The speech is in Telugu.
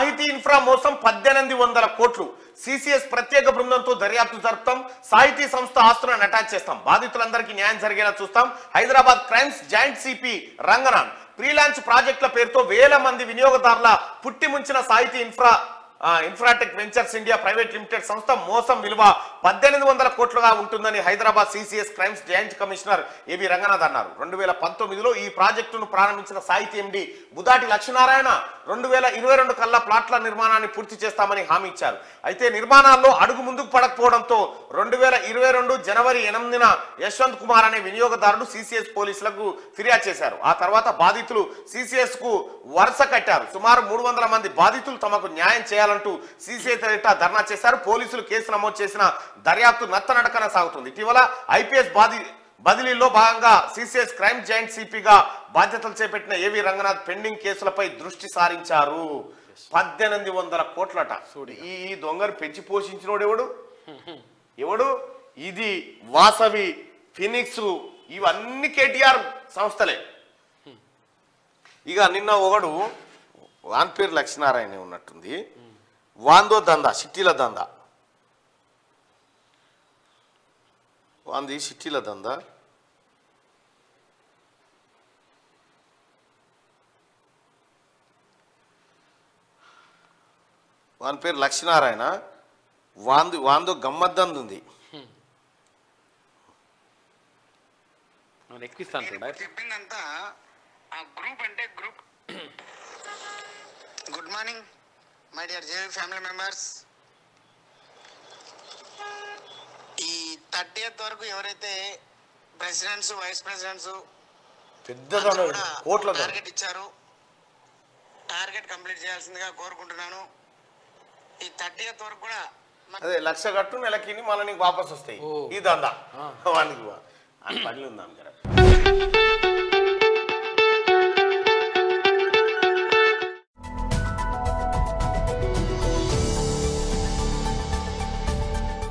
సాహితీ ఇన్ఫ్రా మోసం 1800 కోట్లు. సిసిఎస్ ప్రత్యేక బృందంతో దర్యాప్తు జరుపుతాం. సాహితీ సంస్థ ఆస్తులను అటాచ్ చేస్తాం. బాధితులందరికీ న్యాయం జరిగేలా చూస్తాం. Hyderabad crimes joint CP Ranganath freelance ప్రాజెక్టుల పేరుతో వేల మంది వినియోగదారుల పుట్టి ముంచిన సాహితీ Infratech ventures India private limited సంస్థ మోసం విలువ 1800 కోట్లుగా ఉంటుందని Hyderabad CCS crimes joint commissioner ఏవి రంగనాథ్ అన్నారు. 2019లో ఈ ప్రాజెక్టును ప్రారంభించిన సాహితీ ఎండి బుదాటి లక్ష్మీనారాయణ 2022 కల్లా ప్లాట్ల నిర్మాణాన్ని పూర్తి చేస్తామని హామీ ఇచ్చారు. అయితే నిర్మాణాల్లో అడుగు ముందుకు పడకపోవడంతో 2022 జనవరి 8న యశ్వంత్ కుమార్ అనే వినియోగదారుడు సిసిఎస్ పోలీసులకు ఫిర్యాదు చేశారు. ఆ తర్వాత బాధితులు సిసిఎస్ కు వరుస కట్టారు. సుమారు 300 మంది బాధితులు తమకు న్యాయం చేయాలంటూ సిసిఎస్ ఎదుట ధర్నా చేశారు. పోలీసులు కేసు నమోదు చేసిన దర్యాప్తు నత్తనడకన సాగుతుంది. ఇటీవల ఐపీఎస్ బదిలీలో భాగంగా సిసిఎస్ క్రైమ్ జాయింట్ సిపిగా బాధ్యతలు చేపట్టిన ఏవి రంగనాథ్ పెండింగ్ కేసులపై దృష్టి సారించారు. 1800 కోట్లట. ఈ దొంగను పెంచి పోషించినోడు ఎవడు? ఇది వాసవి, ఫినిక్స్, ఇవన్నీ కేటీఆర్ సంస్థలే. ఇక నిన్న ఒకడు వాన్ పేరు లక్ష్మీనారాయణ ఉన్నట్టుంది. వాందో దందా, సిట్టీల దందా, వాంది సిట్టీల దందా. వాని పేరు లక్ష్మీనారాయణ. వాందో గమ్మద్దంది ఉంది. చెప్పిందంతా గ్రూప్ అంటే group. Good morning my dear JV family members. ఈ 30th వరకు ఎవరైతే ప్రెసిడెంట్స్, వైస్ ప్రెసిడెంట్స్ పెద్ద టార్గెట్ ఇచ్చారు, టార్గెట్ కంప్లీట్ చేయాల్సిందిగా కోరుకుంటున్నాను. ఈ 30th వరకు కూడా అదే 1,00,000 కట్టు, నెలకి మళ్ళీ నీకు వాపస్ వస్తాయి. ఈ దందా వానికి పని ఉందాం జర.